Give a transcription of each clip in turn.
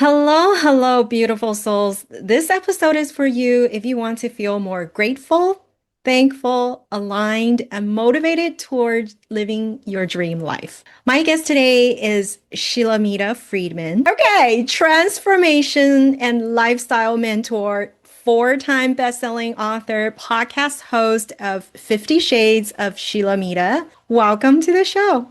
Hello, hello, beautiful souls. This episode is for you if you want to feel more grateful, thankful, aligned, and motivated towards living your dream life. My guest today is Sheilamida Friedman. Okay, transformation and lifestyle mentor, four-time best-selling author, podcast host of 50 Shades of Sheilamida. Welcome to the show.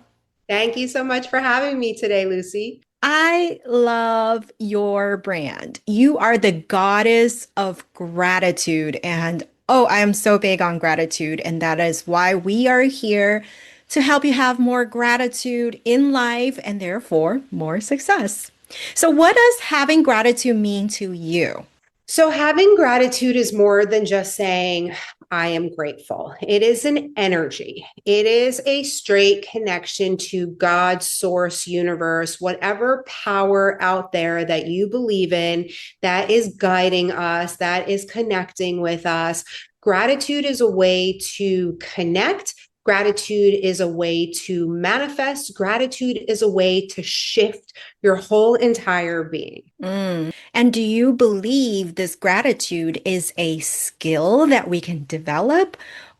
Thank you so much for having me today, Lucy. I love your brand. You are the goddess of gratitude. And oh, I am so big on gratitude. And that is why we are here to help you have more gratitude in life and therefore more success. So, what does having gratitude mean to you? So, having gratitude is more than just saying, I am grateful. It is an energy, it is a straight connection to God's source, universe, whatever power out there that you believe in that is guiding us, that is connecting with us. Gratitude is a way to connect. Gratitude is a way to manifest. Gratitude is a way to shift your whole entire being. And do you believe this gratitude is a skill that we can develop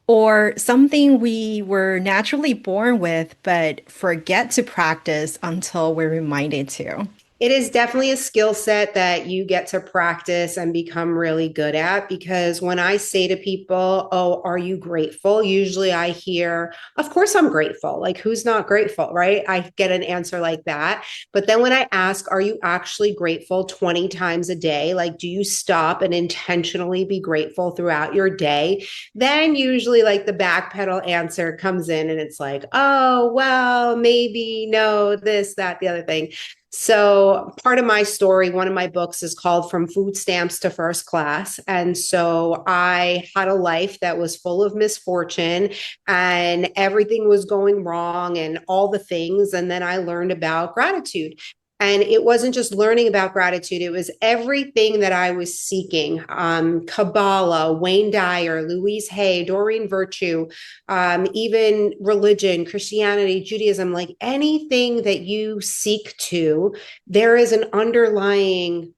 or something we were naturally born with but forget to practice until we're reminded to? It is definitely a skill set that you get to practice and become really good at because when I say to people, "Oh, are you grateful?" Usually I hear, "Of course I'm grateful." Like, who's not grateful, right? I get an answer like that. But then when I ask, "Are you actually grateful 20 times a day?" Like, do you stop and intentionally be grateful throughout your day? Then usually, like, the backpedal answer comes in and it's like, "Oh, well, maybe, no, this, that, the other thing." So, part of my story, one of my books is called From Food Stamps to First Class. And so I had a life that was full of misfortune and everything was going wrong and all the things. And then I learned about gratitude. And it wasn't just learning about gratitude, it was everything that I was seeking. Kabbalah, Wayne Dyer, Louise Hay, Doreen Virtue, even religion, Christianity, Judaism, like anything that you seek to, there is an underlying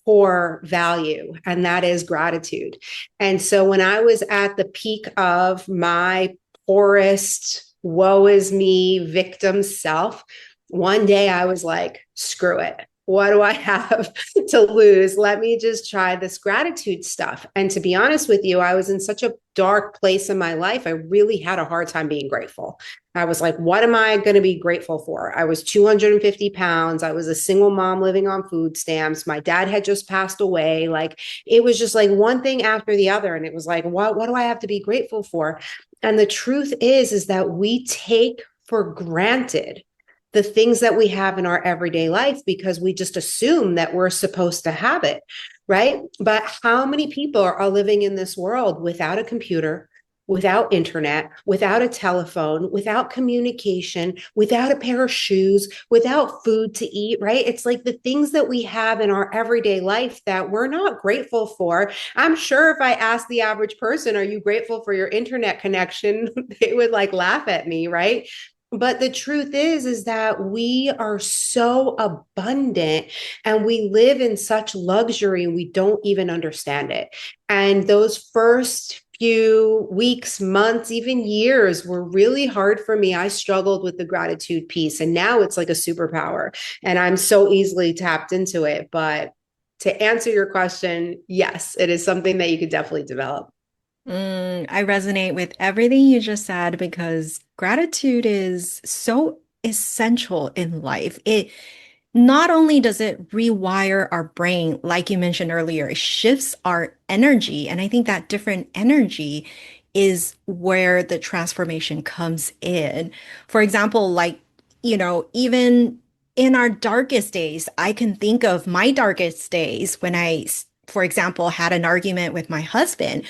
core value, and that is gratitude. And so when I was at the peak of my poorest, woe is me victim self, one day I was like, screw it. What do I have to lose? Let me just try this gratitude stuff. And to be honest with you, I was in such a dark place in my life. I really had a hard time being grateful. I was like, what am I going to be grateful for? I was 250 pounds. I was a single mom living on food stamps. My dad had just passed away. Like, it was just like one thing after the other. And it was like, what do I have to be grateful for? And the truth is that we take for granted the things that we have in our everyday life because we just assume that we're supposed to have it, right? But how many people are living in this world without a computer, without internet, without a telephone, without communication, without a pair of shoes, without food to eat, right? It's like the things that we have in our everyday life that we're not grateful for. I'm sure if I asked the average person, are you grateful for your internet connection? They would like laugh at me, right? But the truth is that we are so abundant and we live in such luxury and we don't even understand it. And those first few weeks, months, even years were really hard for me. I struggled with the gratitude piece, and now it's like a superpower, and I'm so easily tapped into it. But to answer your question, yes, it is something that you could definitely develop. I resonate with everything you just said because gratitude is so essential in life. It not only does it rewire our brain, like you mentioned earlier, it shifts our energy. And I think that different energy is where the transformation comes in. For example, like, even in our darkest days, I can think of my darkest days when for example, had an argument with my husband.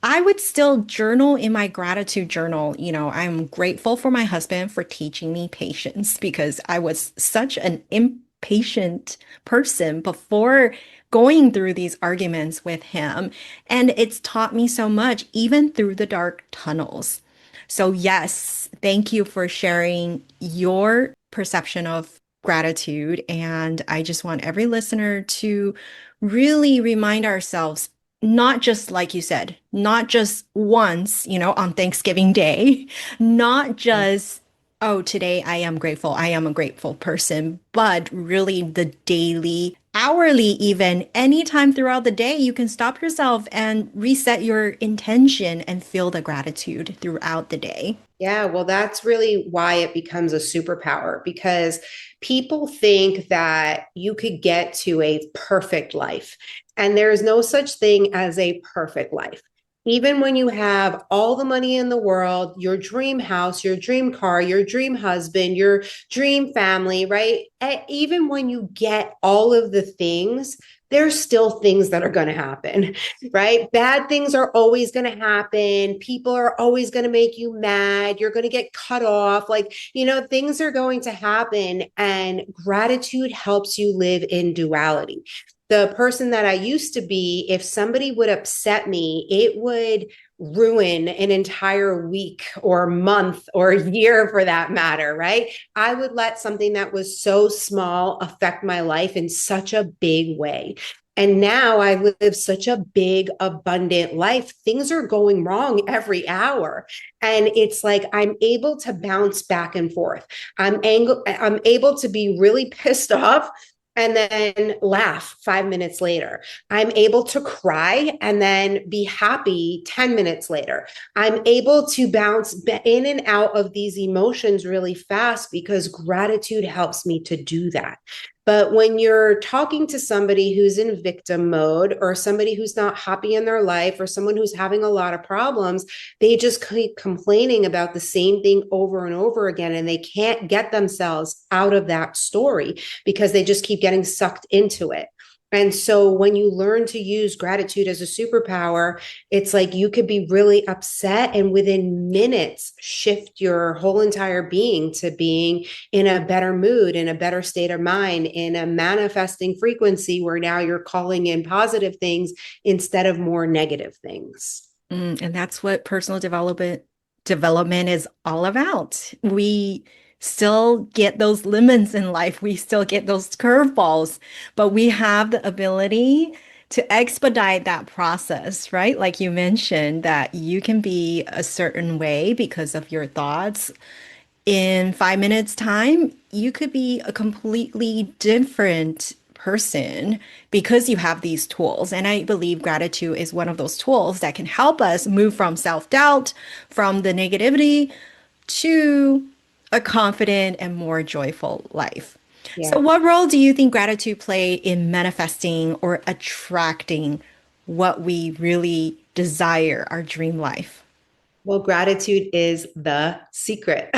I would still journal in my gratitude journal. I'm grateful for my husband for teaching me patience because I was such an impatient person before going through these arguments with him. And it's taught me so much, even through the dark tunnels. So, yes, thank you for sharing your perception of gratitude. And I just want every listener to really remind ourselves, not just like you said, not just once, on Thanksgiving Day, not just, oh, today I am grateful, I am a grateful person, but really the daily, hourly, even anytime throughout the day, you can stop yourself and reset your intention and feel the gratitude throughout the day. Yeah, well, that's really why it becomes a superpower because people think that you could get to a perfect life, and there is no such thing as a perfect life. Even when you have all the money in the world, your dream house, your dream car, your dream husband, your dream family, right? Even when you get all of the things, there's still things that are going to happen, right? Bad things are always going to happen. People are always going to make you mad. You're going to get cut off. Things are going to happen. And gratitude helps you live in duality. The person that I used to be, if somebody would upset me, it would ruin an entire week or month or year for that matter, right? I would let something that was so small affect my life in such a big way. And now I live such a big, abundant life. Things are going wrong every hour. And it's like I'm able to bounce back and forth. I'm able to be really pissed off and then laugh 5 minutes later. I'm able to cry and then be happy 10 minutes later. I'm able to bounce in and out of these emotions really fast because gratitude helps me to do that. But when you're talking to somebody who's in victim mode or somebody who's not happy in their life or someone who's having a lot of problems, they just keep complaining about the same thing over and over again. And they can't get themselves out of that story because they just keep getting sucked into it. And so when you learn to use gratitude as a superpower, it's like you could be really upset and within minutes shift your whole entire being to being in a better mood, in a better state of mind, in a manifesting frequency where now you're calling in positive things instead of more negative things. And that's what personal development is all about. We still get those lemons in life. We still get those curveballs, but we have the ability to expedite that process, right? Like you mentioned, that you can be a certain way because of your thoughts. In 5 minutes time, you could be a completely different person because you have these tools. And I believe gratitude is one of those tools that can help us move from self-doubt, from the negativity to a confident and more joyful life. So, Yeah. what role do you think gratitude play in manifesting or attracting what we really desire, our dream life? Well, gratitude is the secret,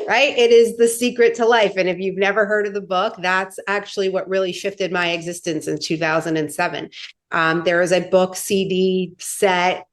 right? It is the secret to life. And if you've never heard of the book, that's actually what really shifted my existence in 2007. There is a book, CD, set,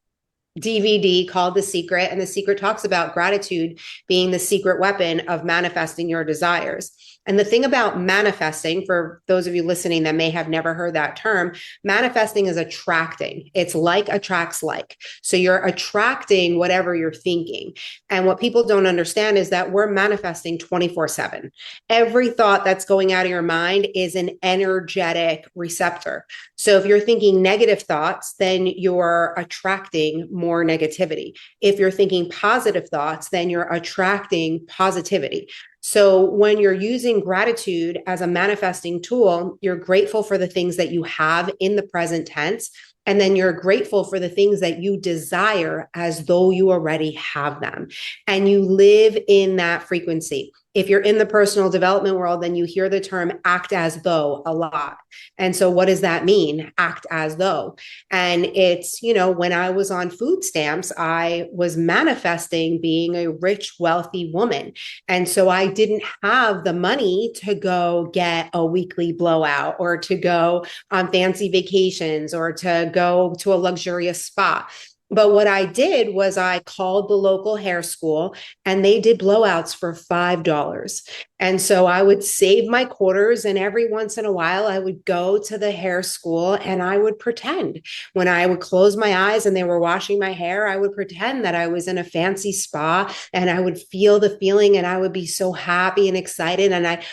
DVD called The Secret, and The Secret talks about gratitude being the secret weapon of manifesting your desires. And the thing about manifesting, for those of you listening that may have never heard that term, manifesting is attracting. It's like attracts like. So you're attracting whatever you're thinking. And what people don't understand is that we're manifesting 24/7. Every thought that's going out of your mind is an energetic receptor. So if you're thinking negative thoughts, then you're attracting more negativity. If you're thinking positive thoughts, then you're attracting positivity. So when you're using gratitude as a manifesting tool, you're grateful for the things that you have in the present tense. And then you're grateful for the things that you desire as though you already have them. And you live in that frequency. If you're in the personal development world, then you hear the term act as though a lot. And so, what does that mean? Act as though. And it's, when I was on food stamps, I was manifesting being a rich, wealthy woman. And so, I didn't have the money to go get a weekly blowout or to go on fancy vacations or to go to a luxurious spa. But what I did was I called the local hair school and they did blowouts for $5. And so I would save my quarters. And every once in a while, I would go to the hair school and I would pretend. When I would close my eyes and they were washing my hair, I would pretend that I was in a fancy spa and I would feel the feeling and I would be so happy and excited. And I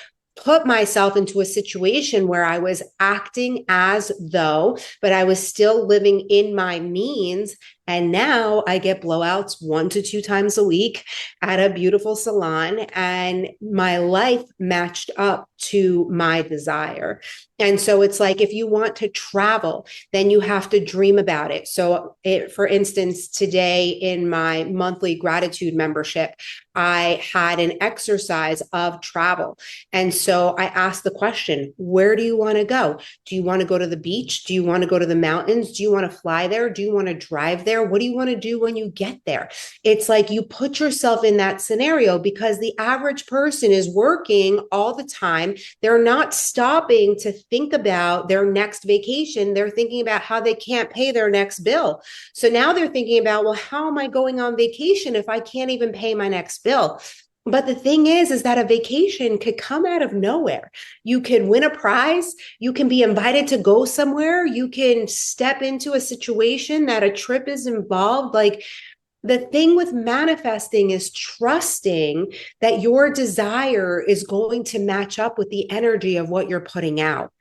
put myself into a situation where I was acting as though, but I was still living in my means. And now I get blowouts 1 to 2 times a week at a beautiful salon, and my life matched up to my desire. And so it's like, if you want to travel, then you have to dream about it. So, for instance, today in my monthly gratitude membership, I had an exercise of travel. And so I asked the question, where do you want to go? Do you want to go to the beach? Do you want to go to the mountains? Do you want to fly there? Do you want to drive there? What do you want to do when you get there? It's like you put yourself in that scenario, because the average person is working all the time. They're not stopping to think about their next vacation. They're thinking about how they can't pay their next bill. So now they're thinking about, well, how am I going on vacation if I can't even pay my next bill? But the thing is that a vacation could come out of nowhere. You can win a prize. You can be invited to go somewhere. You can step into a situation that a trip is involved. Like, the thing with manifesting is trusting that your desire is going to match up with the energy of what you're putting out.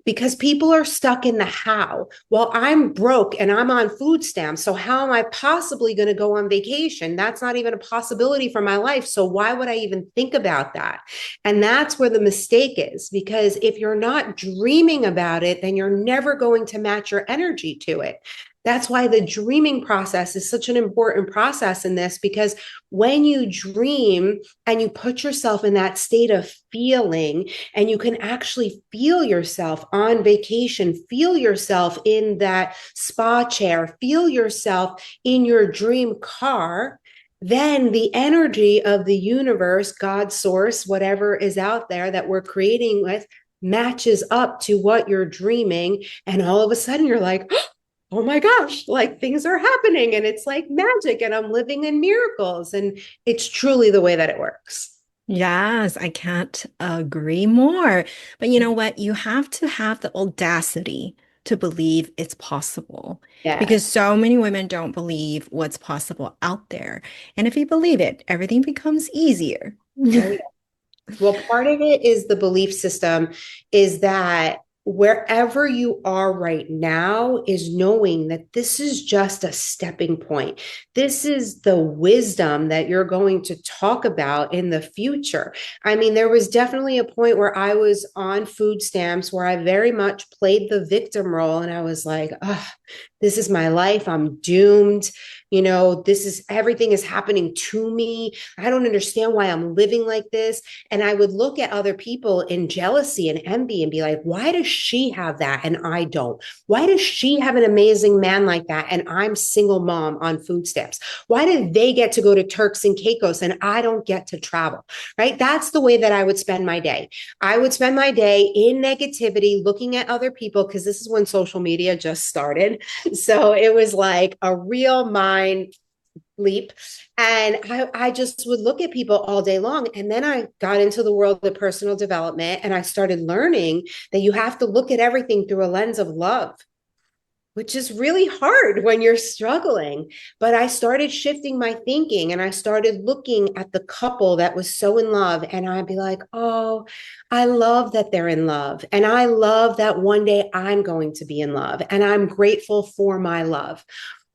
Because people are stuck in the how. Well, I'm broke and I'm on food stamps. So, how am I possibly going to go on vacation? That's not even a possibility for my life. So, why would I even think about that? And that's where the mistake is. Because if you're not dreaming about it, then you're never going to match your energy to it. That's why the dreaming process is such an important process in this, because when you dream and you put yourself in that state of feeling, and you can actually feel yourself on vacation, feel yourself in that spa chair, feel yourself in your dream car, then the energy of the universe, God, source, whatever is out there that we're creating with, matches up to what you're dreaming. And all of a sudden you're like, oh my gosh, like things are happening and it's like magic and I'm living in miracles. And it's truly the way that it works. Yes, I can't agree more. But you know what? You have to have the audacity to believe it's possible because Yes. so many women don't believe what's possible out there. And if you believe it, everything becomes easier. Oh, well, part of it is the belief system, is that wherever you are right now is knowing that this is just a stepping point. This is the wisdom that you're going to talk about in the future. I mean, there was definitely a point where I was on food stamps where I very much played the victim role, and I was like, oh, this is my life. I'm doomed. This is, everything is happening to me. I don't understand why I'm living like this. And I would look at other people in jealousy and envy and be like, why does she have that and I don't? Why does she have an amazing man like that and I'm single mom on food stamps? Why did they get to go to Turks and Caicos and I don't get to travel? Right? That's the way that I would spend my day. I would spend my day in negativity, looking at other people, because this is when social media just started. So it was like a real mind leap. And I just would look at people all day long. And then I got into the world of personal development, and I started learning that you have to look at everything through a lens of love, which is really hard when you're struggling. But I started shifting my thinking, and I started looking at the couple that was so in love. And I'd be like, oh, I love that they're in love. And I love that one day I'm going to be in love. And I'm grateful for my love.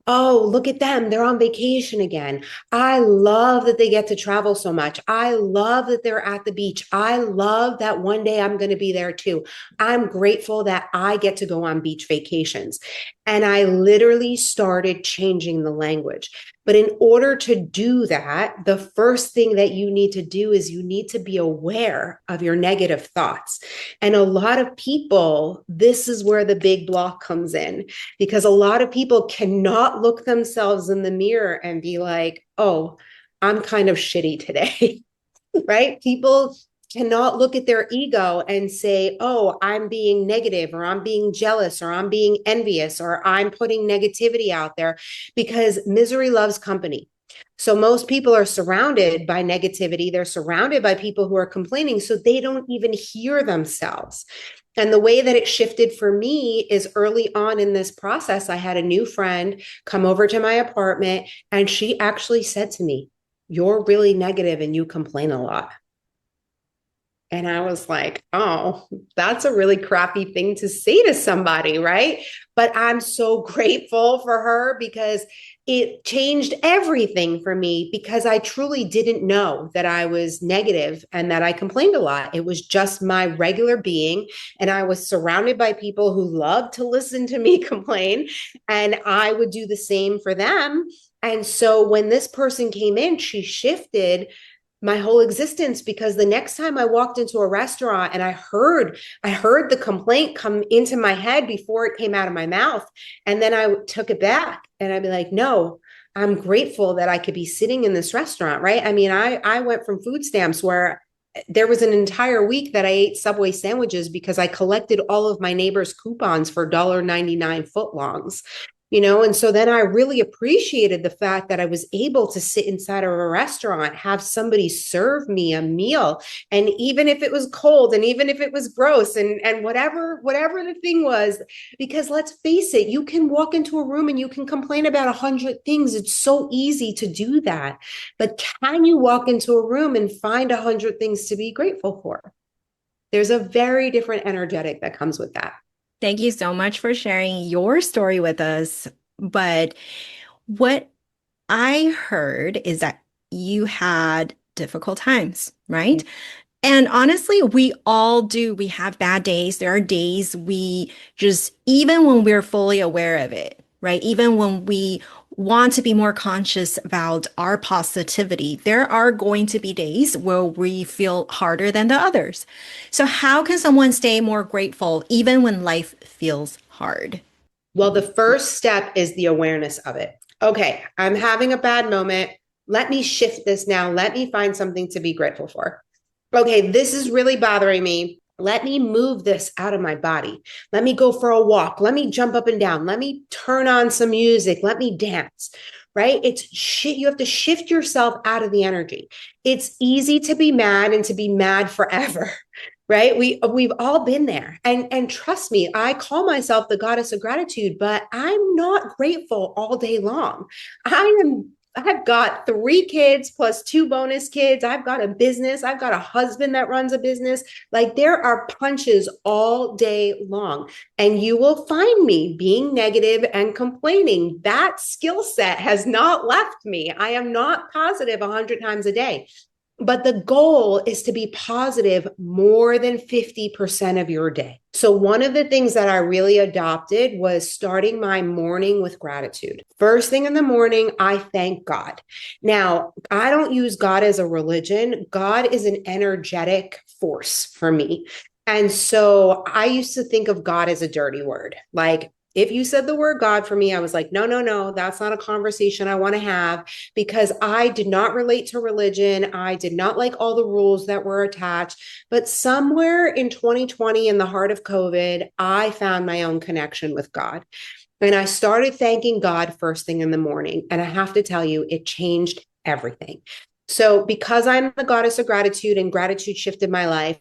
Oh, look at them. They're on vacation again. I love that they get to travel so much. I love that they're at the beach. I love that one day I'm going to be there too. I'm grateful that I get to go on beach vacations. And I literally started changing the language. But in order to do that, the first thing that you need to do is you need to be aware of your negative thoughts. And a lot of people, this is where the big block comes in, because a lot of people cannot look themselves in the mirror and be like, oh, I'm kind of shitty today. Right? People cannot look at their ego and say, oh, I'm being negative, or I'm being jealous, or I'm being envious, or I'm putting negativity out there, because misery loves company. So most people are surrounded by negativity. They're surrounded by people who are complaining, so they don't even hear themselves. And the way that it shifted for me is early on in this process, I had a new friend come over to my apartment, and she actually said to me, you're really negative and you complain a lot. And I was like, oh, that's a really crappy thing to say to somebody, right? But I'm so grateful for her because it changed everything for me because I truly didn't know that I was negative and that I complained a lot. It was just my regular being. And I was surrounded by people who loved to listen to me complain. And I would do the same for them. And so when this person came in, she shifted my whole existence because the next time I walked into a restaurant and I heard the complaint come into my head before it came out of my mouth, and then I took it back and I'd be like, no, I'm grateful that I could be sitting in this restaurant, right? I mean, I went from food stamps where there was an entire week that I ate Subway sandwiches because I collected all of my neighbors' coupons for $1.99 footlongs. And so then I really appreciated the fact that I was able to sit inside of a restaurant, have somebody serve me a meal. And even if it was cold and even if it was gross and whatever the thing was, because let's face it, you can walk into a room and you can complain about 100 things. It's so easy to do that. But can you walk into a room and find 100 things to be grateful for? There's a very different energetic that comes with that. Thank you so much for sharing your story with us. But what I heard is that you had difficult times, right? And honestly, we all do. We have bad days. There are days we just, even when we're fully aware of it, right? Even when we want to be more conscious about our positivity, there are going to be days where we feel harder than the others. So, how can someone stay more grateful even when life feels hard? Well, the first step is the awareness of it. Okay, I'm having a bad moment. Let me shift this now. Let me find something to be grateful for. Okay, this is really bothering me. Let me move this out of my body. Let me go for a walk. Let me jump up and down. Let me turn on some music. Let me dance. Right? It's shit. You have to shift yourself out of the energy. It's easy to be mad and to be mad forever. Right? We've all been there. And trust me, I call myself the goddess of gratitude, but I'm not grateful all day long. I've got 3 kids plus 2 bonus kids. I've got a business. I've got a husband that runs a business. Like there are punches all day long. And you will find me being negative and complaining. That skill set has not left me. I am not positive 100 times a day. But the goal is to be positive more than 50% of your day. So, one of the things that I really adopted was starting my morning with gratitude. First thing in the morning, I thank God. Now, I don't use God as a religion, God is an energetic force for me. And so I used to think of God as a dirty word. Like, if you said the word God for me, I was like, no, no, no, that's not a conversation I want to have because I did not relate to religion. I did not like all the rules that were attached. But somewhere in 2020, in the heart of COVID, I found my own connection with God. And I started thanking God first thing in the morning. And I have to tell you, it changed everything. So, because I'm the goddess of gratitude and gratitude shifted my life,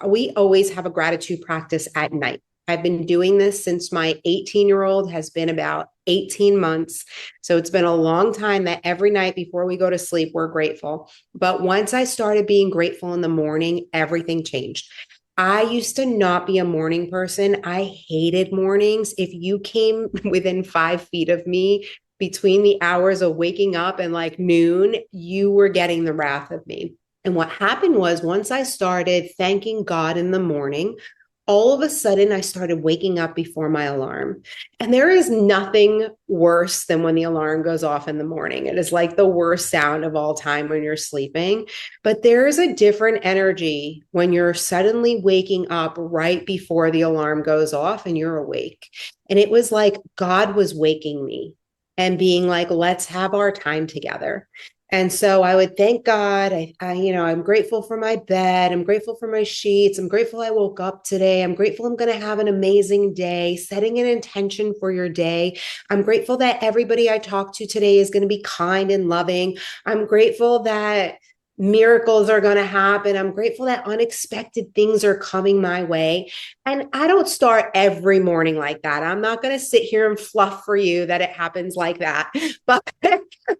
we always have a gratitude practice at night. I've been doing this since my 18-year-old has been about 18 months. So it's been a long time that every night before we go to sleep, we're grateful. But once I started being grateful in the morning, everything changed. I used to not be a morning person. I hated mornings. If you came within 5 feet of me between the hours of waking up and like noon, you were getting the wrath of me. And what happened was once I started thanking God in the morning, all of a sudden I started waking up before my alarm. And there is nothing worse than when the alarm goes off in the morning. It is like the worst sound of all time when you're sleeping. But there is a different energy when you're suddenly waking up right before the alarm goes off and you're awake. And it was like God was waking me and being like, let's have our time together. And so I would thank God. I'm grateful for my bed. I'm grateful for my sheets. I'm grateful I woke up today. I'm grateful I'm going to have an amazing day, setting an intention for your day. I'm grateful that everybody I talk to today is going to be kind and loving. I'm grateful that miracles are going to happen. I'm grateful that unexpected things are coming my way. And I don't start every morning like that. I'm not going to sit here and fluff for you that it happens like that. But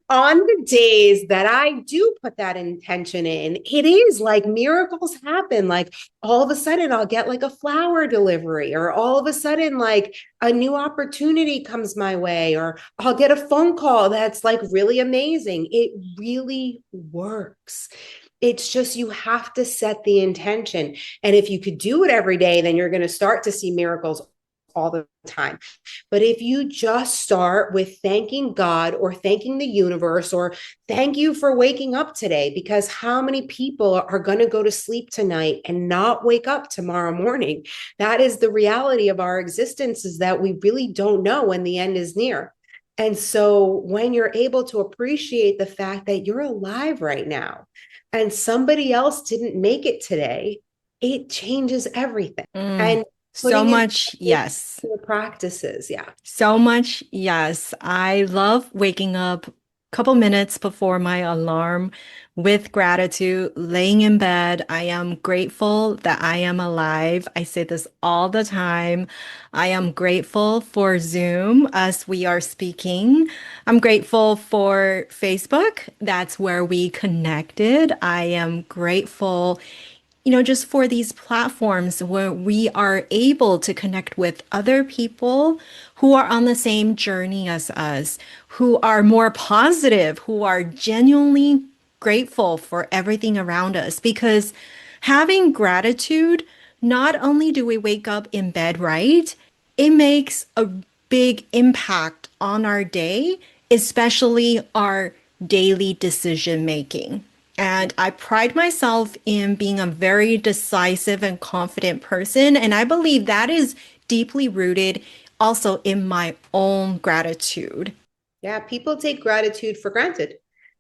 on the days that I do put that intention in, it is like miracles happen. Like all of a sudden, I'll get like a flower delivery, or all of a sudden, like a new opportunity comes my way, or I'll get a phone call that's like really amazing. It really works. It's just you have to set the intention. And if you could do it every day, then you're going to start to see miracles all the time. But if you just start with thanking God or thanking the universe or thank you for waking up today, because how many people are going to go to sleep tonight and not wake up tomorrow morning? That is the reality of our existence, is that we really don't know when the end is near. And so when you're able to appreciate the fact that you're alive right now and somebody else didn't make it today, it changes everything. Mm, And so putting in much yes. the practices. Yeah. So much, yes. I love waking up a couple minutes before my alarm with gratitude, laying in bed. I am grateful that I am alive. I say this all the time. I am grateful for Zoom as we are speaking. I'm grateful for Facebook. That's where we connected. I am grateful just for these platforms where we are able to connect with other people who are on the same journey as us, who are more positive, who are genuinely grateful for everything around us. Because having gratitude, not only do we wake up in bed right, it makes a big impact on our day, especially our daily decision making. And I pride myself in being a very decisive and confident person. And I believe that is deeply rooted also in my own gratitude. Yeah. People take gratitude for granted.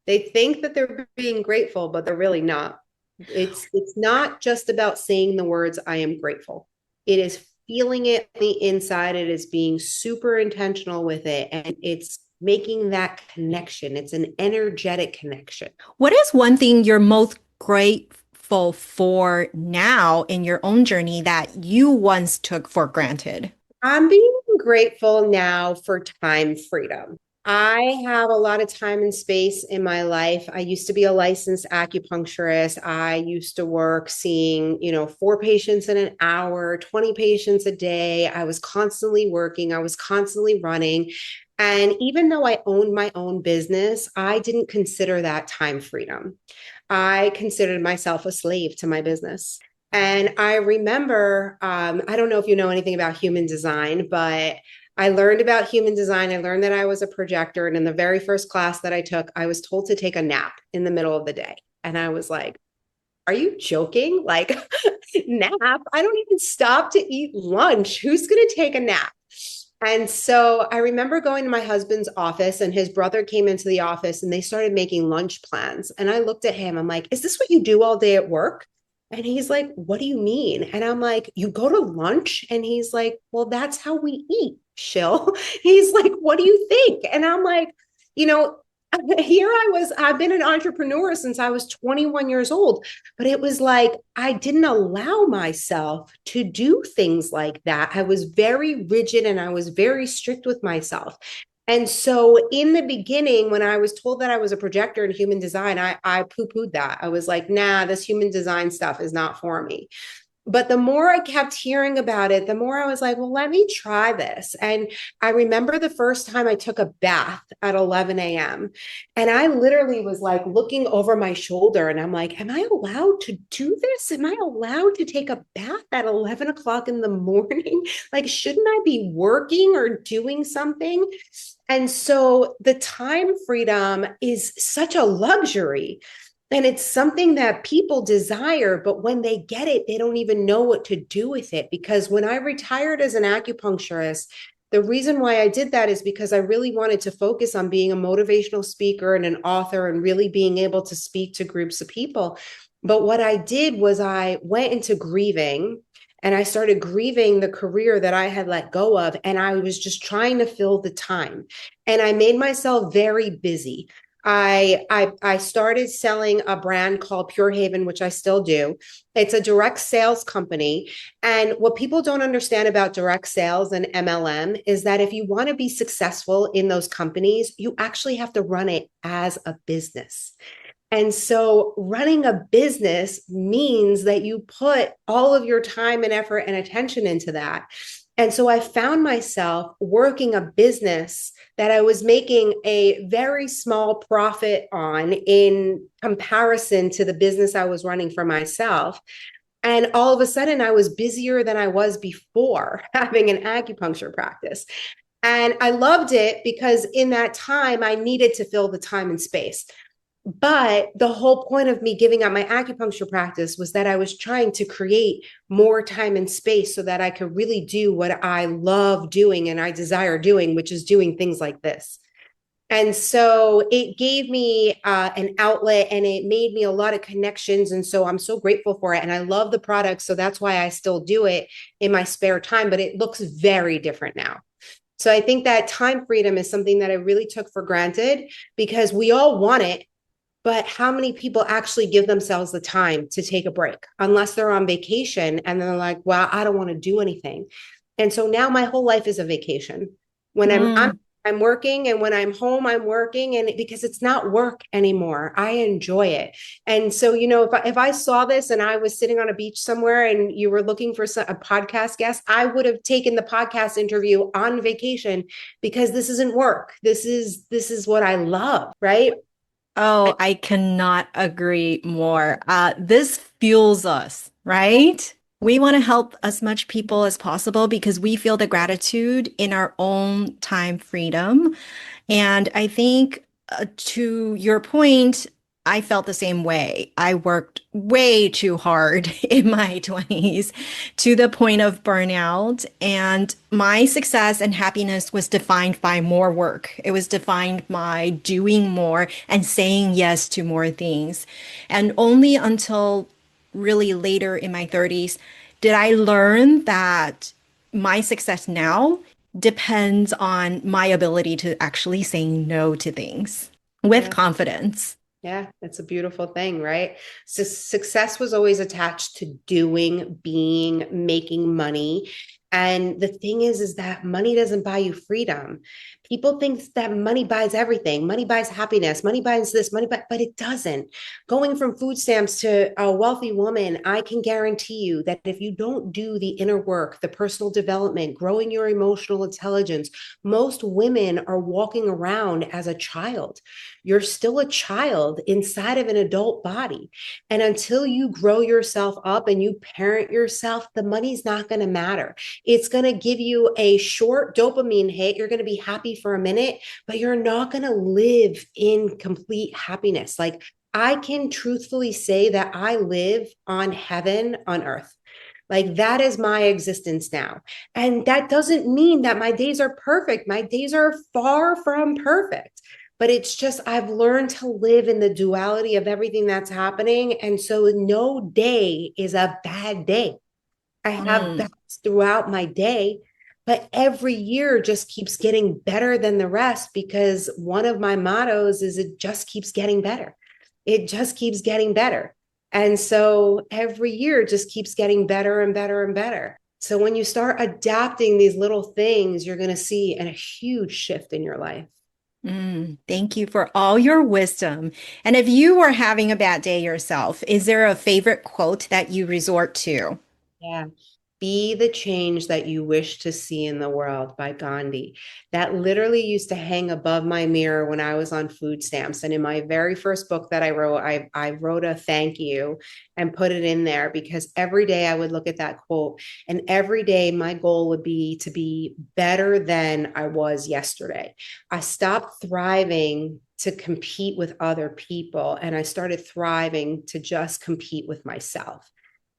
They think that they're being grateful, but they're really not. It's not just about saying the words I am grateful. It is feeling it on the inside. It is being super intentional with it. And it's making that connection. It's an energetic connection. What is one thing you're most grateful for now in your own journey that you once took for granted? I'm being grateful now for time freedom. I have a lot of time and space in my life. I used to be a licensed acupuncturist. I used to work seeing, 4 patients in an hour, 20 patients a day. I was constantly working, I was constantly running. And even though I owned my own business, I didn't consider that time freedom. I considered myself a slave to my business. And I remember, I don't know if you know anything about human design, but I learned about human design. I learned that I was a projector. And in the very first class that I took, I was told to take a nap in the middle of the day. And I was like, are you joking? Like, nap? I don't even stop to eat lunch. Who's going to take a nap? And so I remember going to my husband's office, and his brother came into the office and they started making lunch plans. And I looked at him, I'm like, is this what you do all day at work? And he's like, what do you mean? And I'm like, you go to lunch? And he's like, well, that's how we eat, Shill. He's like, what do you think? And I'm like, you know, here I was, I've been an entrepreneur since I was 21 years old, but it was like I didn't allow myself to do things like that. I was very rigid and I was very strict with myself. And so in the beginning, when I was told that I was a projector in human design, I poo-pooed that. I was like, nah, this human design stuff is not for me. But the more I kept hearing about it, the more I was like, well, let me try this. And I remember the first time I took a bath at 11 a.m. And I literally was like looking over my shoulder and I'm like, am I allowed to do this? Am I allowed to take a bath at 11 o'clock in the morning? Like, shouldn't I be working or doing something? And so the time freedom is such a luxury. And it's something that people desire, but when they get it, they don't even know what to do with it. Because when I retired as an acupuncturist, the reason why I did that is because I really wanted to focus on being a motivational speaker and an author and really being able to speak to groups of people. But what I did was I went into grieving and I started grieving the career that I had let go of. And I was just trying to fill the time. And I made myself very busy. I started selling a brand called Pure Haven, which I still do. It's a direct sales company. And what people don't understand about direct sales and MLM is that if you want to be successful in those companies, you actually have to run it as a business. And so running a business means that you put all of your time and effort and attention into that. And so I found myself working a business that I was making a very small profit on in comparison to the business I was running for myself. And all of a sudden, I was busier than I was before having an acupuncture practice. And I loved it because in that time, I needed to fill the time and space. But the whole point of me giving up my acupuncture practice was that I was trying to create more time and space so that I could really do what I love doing and I desire doing, which is doing things like this. And so it gave me an outlet and it made me a lot of connections. And so I'm so grateful for it. And I love the product. So that's why I still do it in my spare time, but it looks very different now. So I think that time freedom is something that I really took for granted because we all want it, but how many people actually give themselves the time to take a break unless they're on vacation and they're like, well, I don't want to do anything. And so now my whole life is a vacation. When Mm. I'm working, and when I'm home, I'm working, and because it's not work anymore, I enjoy it. And so, if I saw this and I was sitting on a beach somewhere and you were looking for a podcast guest, I would have taken the podcast interview on vacation because this isn't work. This is what I love, right? Oh, I cannot agree more. This fuels us, right? We want to help as much people as possible because we feel the gratitude in our own time freedom. And I think to your point, I felt the same way. I worked way too hard in my 20s to the point of burnout. And my success and happiness was defined by more work. It was defined by doing more and saying yes to more things. And only until really later in my 30s did I learn that my success now depends on my ability to actually say no to things with Yeah. confidence. Yeah, it's a beautiful thing, right? So success was always attached to doing, being, making money. And the thing is that money doesn't buy you freedom. People think that money buys everything. Money buys happiness. Money buys this, but it doesn't. Going from food stamps to a wealthy woman, I can guarantee you that if you don't do the inner work, the personal development, growing your emotional intelligence, most women are walking around as a child. You're still a child inside of an adult body. And until you grow yourself up and you parent yourself, the money's not going to matter. It's going to give you a short dopamine hit. You're going to be happy for a minute, but you're not going to live in complete happiness. Like, I can truthfully say that I live on heaven on earth. Like, that is my existence now. And that doesn't mean that my days are perfect. My days are far from perfect, but it's just I've learned to live in the duality of everything that's happening. And so no day is a bad day. I have Mm, bads throughout my day, but every year just keeps getting better than the rest because one of my mottos is it just keeps getting better. It just keeps getting better. And so every year just keeps getting better and better and better. So when you start adapting these little things, you're going to see a huge shift in your life. thank you for all your wisdom. And if you were having a bad day yourself, is there a favorite quote that you resort to? Yeah. Be the change that you wish to see in the world by Gandhi. That literally used to hang above my mirror when I was on food stamps. And in my very first book that I wrote, I wrote a thank you and put it in there because every day I would look at that quote. And every day my goal would be to be better than I was yesterday. I stopped thriving to compete with other people and I started thriving to just compete with myself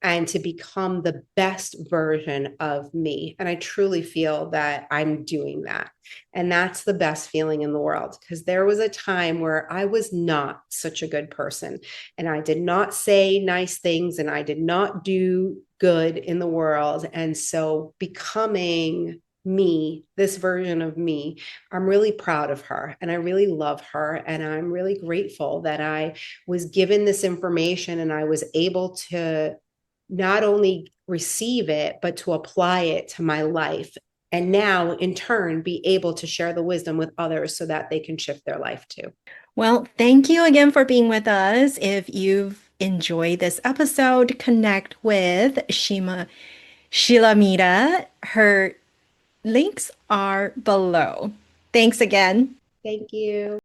and to become the best version of me. And I truly feel that I'm doing that. And that's the best feeling in the world because there was a time where I was not such a good person and I did not say nice things and I did not do good in the world. And so becoming me, this version of me, I'm really proud of her and I really love her. And I'm really grateful that I was given this information and I was able to not only receive it, but to apply it to my life. And now, in turn, be able to share the wisdom with others so that they can shift their life too. Well, thank you again for being with us. If you've enjoyed this episode, connect with Shilamida. Her links are below. Thanks again. Thank you.